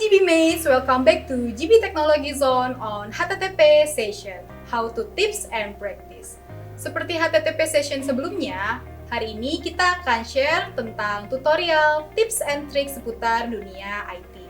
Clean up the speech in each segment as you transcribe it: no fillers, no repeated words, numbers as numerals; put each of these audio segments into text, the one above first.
GB Mates, welcome back to GB Technology Zone on HTTP session, How to Tips and Practice. Seperti HTTP session sebelumnya, hari ini kita akan share tentang tutorial, tips and tricks seputar dunia IT.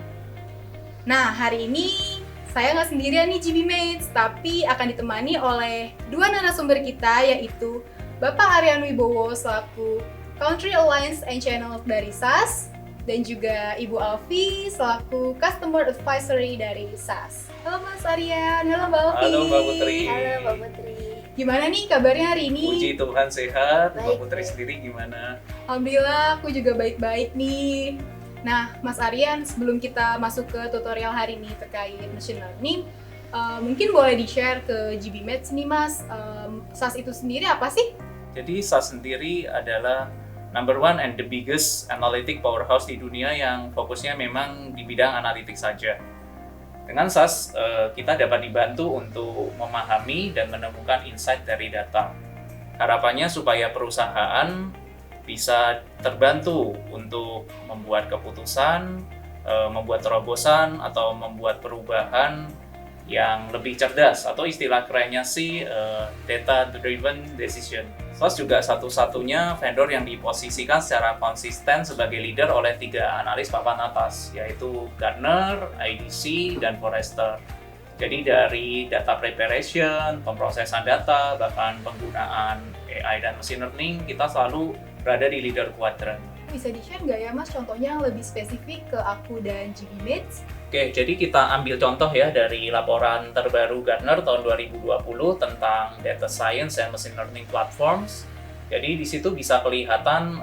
Nah, hari ini saya nggak sendirian nih GB Mates, tapi akan ditemani oleh dua narasumber kita, yaitu Bapak Aryan Wibowo selaku Country Alliance and Channel dari SAS, dan juga Ibu Alfi selaku Customer Advisory dari SAS. Halo Mas Aryan, halo Mbak Alfi. Halo Mbak Putri. Halo Mbak Putri. Gimana nih kabarnya hari ini? Puji Tuhan sehat. Baik, Mbak Putri baik. sendiri gimana? Alhamdulillah, aku juga baik-baik nih. Nah, Mas Aryan, sebelum kita masuk ke tutorial hari ini terkait machine learning, mungkin boleh di-share ke GB Mates nih Mas, SAS itu sendiri apa sih? Jadi SAS sendiri adalah number one and the biggest analytic powerhouse di dunia yang fokusnya memang di bidang analitik saja. Dengan SAS, kita dapat dibantu untuk memahami dan menemukan insight dari data. Harapannya supaya perusahaan bisa terbantu untuk membuat keputusan, membuat terobosan, atau membuat perubahan yang lebih cerdas, atau istilah kerennya sih data-driven decision. SAS juga satu-satunya vendor yang diposisikan secara konsisten sebagai leader oleh 3 analis papan atas, yaitu Gartner, IDC, dan Forrester. Jadi dari data preparation, pemrosesan data, bahkan penggunaan AI dan machine learning, kita selalu berada di leader quadrant. Bisa di-share nggak ya Mas contohnya yang lebih spesifik ke aku dan GB Mates? Oke, jadi kita ambil contoh ya dari laporan terbaru Gartner tahun 2020 tentang Data Science and Machine Learning Platforms. Jadi di situ bisa kelihatan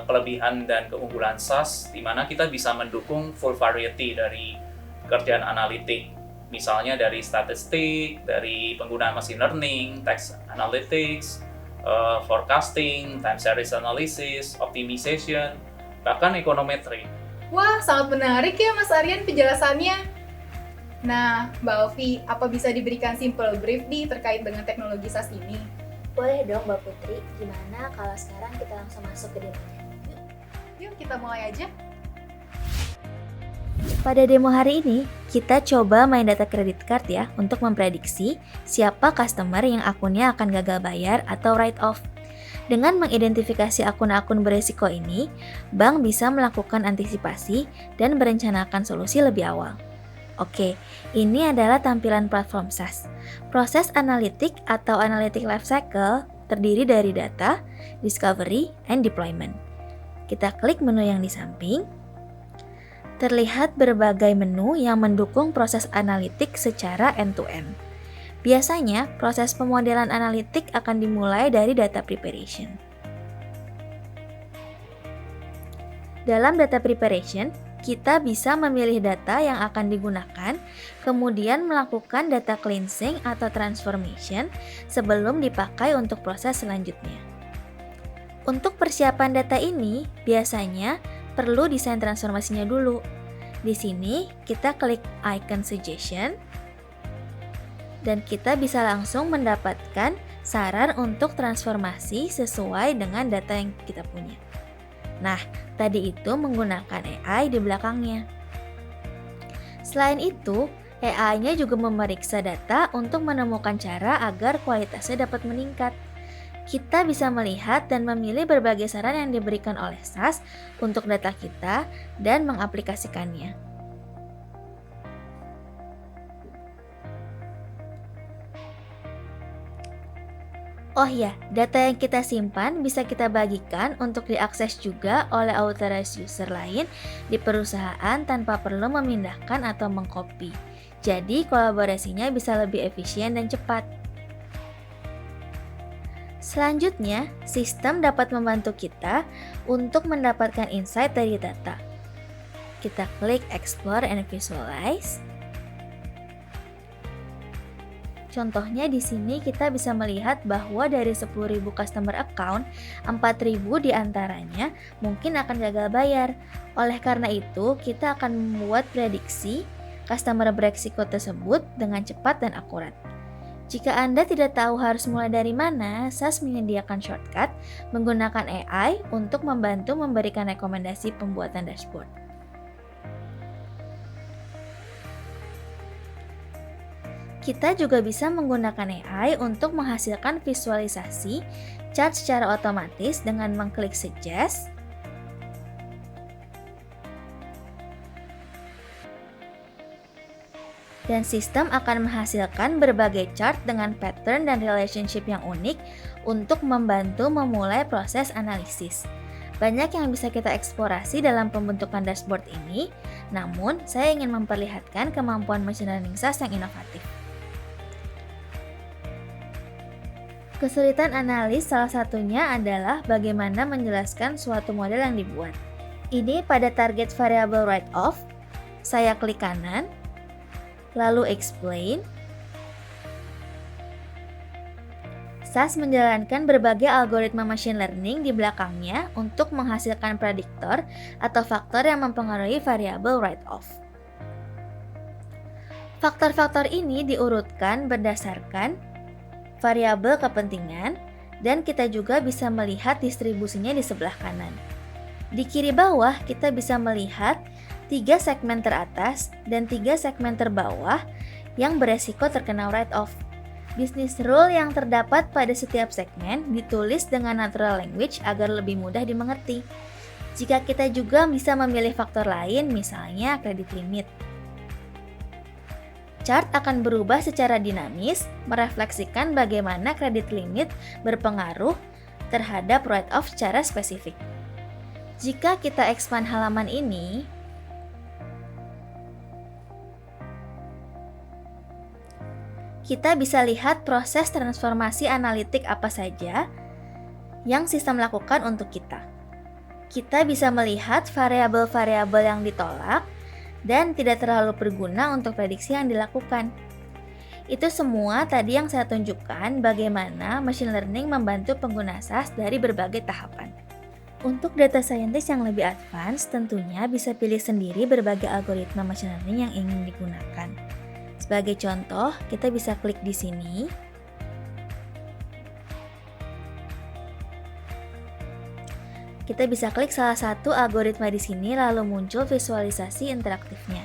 kelebihan dan keunggulan SAS, di mana kita bisa mendukung full variety dari pekerjaan analitik. Misalnya dari statistik, dari penggunaan machine learning, text analytics, forecasting, time series analysis, optimization, bahkan econometry. Wah, sangat menarik ya Mas Aryan penjelasannya. Nah, Mbak Alfi, apa bisa diberikan simple brief nih terkait dengan teknologi SAS ini? Boleh dong Mbak Putri, gimana kalau sekarang kita langsung masuk ke demonya? Yuk, kita mulai aja. Pada demo hari ini, kita coba main data credit card ya untuk memprediksi siapa customer yang akunnya akan gagal bayar atau write off. Dengan mengidentifikasi akun-akun beresiko ini, bank bisa melakukan antisipasi dan merencanakan solusi lebih awal. Oke, ini adalah tampilan platform SAS. Proses analitik atau analytic life cycle terdiri dari data, discovery, and deployment. Kita klik menu yang di samping. Terlihat berbagai menu yang mendukung proses analitik secara end-to-end. Biasanya, proses pemodelan analitik akan dimulai dari data preparation. Dalam data preparation, kita bisa memilih data yang akan digunakan, kemudian melakukan data cleansing atau transformation sebelum dipakai untuk proses selanjutnya. Untuk persiapan data ini, biasanya perlu desain transformasinya dulu. Di sini, kita klik icon suggestion, dan kita bisa langsung mendapatkan saran untuk transformasi sesuai dengan data yang kita punya. Nah, tadi itu menggunakan AI di belakangnya. Selain itu, AI-nya juga memeriksa data untuk menemukan cara agar kualitasnya dapat meningkat. Kita bisa melihat dan memilih berbagai saran yang diberikan oleh SAS untuk data kita dan mengaplikasikannya. Oh ya, data yang kita simpan bisa kita bagikan untuk diakses juga oleh authorized user lain di perusahaan tanpa perlu memindahkan atau mengcopy. Jadi kolaborasinya bisa lebih efisien dan cepat. Selanjutnya, sistem dapat membantu kita untuk mendapatkan insight dari data. Kita klik Explore and Visualize. Contohnya di sini kita bisa melihat bahwa dari 10.000 customer account, 4.000 diantaranya mungkin akan gagal bayar. Oleh karena itu, kita akan membuat prediksi customer beresiko tersebut dengan cepat dan akurat. Jika Anda tidak tahu harus mulai dari mana, SAS menyediakan shortcut menggunakan AI untuk membantu memberikan rekomendasi pembuatan dashboard. Kita juga bisa menggunakan AI untuk menghasilkan visualisasi chart secara otomatis dengan mengklik suggest. Dan sistem akan menghasilkan berbagai chart dengan pattern dan relationship yang unik untuk membantu memulai proses analisis. Banyak yang bisa kita eksplorasi dalam pembentukan dashboard ini, namun saya ingin memperlihatkan kemampuan machine learning SAS yang inovatif. Kesulitan analis salah satunya adalah bagaimana menjelaskan suatu model yang dibuat. Ini pada target variable write-off, saya klik kanan, lalu explain. SAS menjalankan berbagai algoritma machine learning di belakangnya untuk menghasilkan prediktor atau faktor yang mempengaruhi variabel write-off. Faktor-faktor ini diurutkan berdasarkan variabel kepentingan, dan kita juga bisa melihat distribusinya di sebelah kanan. Di kiri bawah kita bisa melihat 3 segmen teratas dan 3 segmen terbawah yang beresiko terkena write-off. Business rule yang terdapat pada setiap segmen ditulis dengan natural language agar lebih mudah dimengerti. Jika kita juga bisa memilih faktor lain, misalnya kredit limit. Chart akan berubah secara dinamis, merefleksikan bagaimana kredit limit berpengaruh terhadap write-off secara spesifik. Jika kita expand halaman ini, kita bisa lihat proses transformasi analitik apa saja yang sistem lakukan untuk kita. Kita bisa melihat variabel-variabel yang ditolak dan tidak terlalu berguna untuk prediksi yang dilakukan. Itu semua tadi yang saya tunjukkan bagaimana machine learning membantu pengguna SAS dari berbagai tahapan. Untuk data scientist yang lebih advance, tentunya bisa pilih sendiri berbagai algoritma machine learning yang ingin digunakan. Sebagai contoh, kita bisa klik di sini. Kita bisa klik salah satu algoritma di sini lalu muncul visualisasi interaktifnya.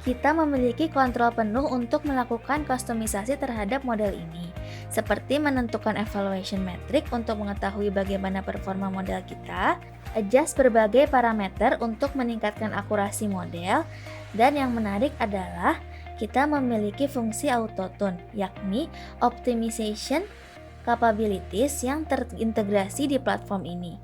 Kita memiliki kontrol penuh untuk melakukan kustomisasi terhadap model ini, seperti menentukan evaluation metric untuk mengetahui bagaimana performa model kita, adjust berbagai parameter untuk meningkatkan akurasi model, dan yang menarik adalah kita memiliki fungsi autotune, yakni optimization capabilities yang terintegrasi di platform ini.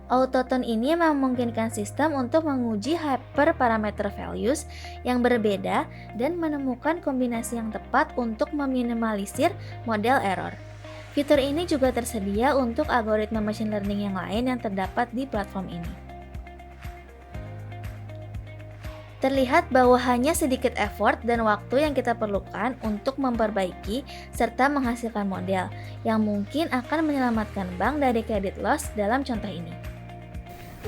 Autotune ini memungkinkan sistem untuk menguji hyperparameter values yang berbeda dan menemukan kombinasi yang tepat untuk meminimalisir model error. Fitur ini juga tersedia untuk algoritma machine learning yang lain yang terdapat di platform ini. Terlihat bahwa hanya sedikit effort dan waktu yang kita perlukan untuk memperbaiki serta menghasilkan model yang mungkin akan menyelamatkan bank dari credit loss dalam contoh ini.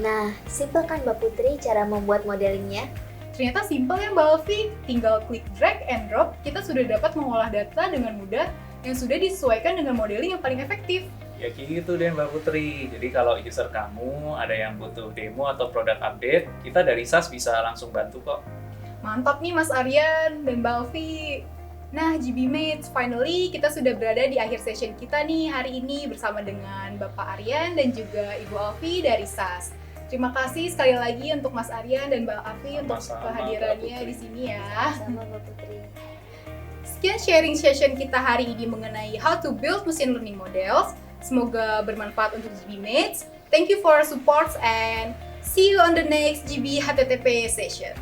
Nah, simpel kan Mbak Putri cara membuat modelingnya? Ternyata simpel ya Mbak Alfi, tinggal klik drag and drop, kita sudah dapat mengolah data dengan mudah yang sudah disesuaikan dengan modeling yang paling efektif. Ya gitu deh Mbak Putri. Jadi kalau user kamu ada yang butuh demo atau produk update, kita dari SAS bisa langsung bantu kok. Mantap nih Mas Aryan dan Mbak Alfi. Nah GBmates, finally kita sudah berada di akhir session kita nih hari ini bersama dengan Bapak Aryan dan juga Ibu Alfi dari SAS. Terima kasih sekali lagi untuk Mas Aryan dan Mbak Alfi untuk kehadirannya di sini ya. Sama Mbak Putri. Sekian sharing session kita hari ini mengenai how to build machine learning models. Semoga bermanfaat untuk GBmates. Thank you for your support and see you on the next GB HTTP session.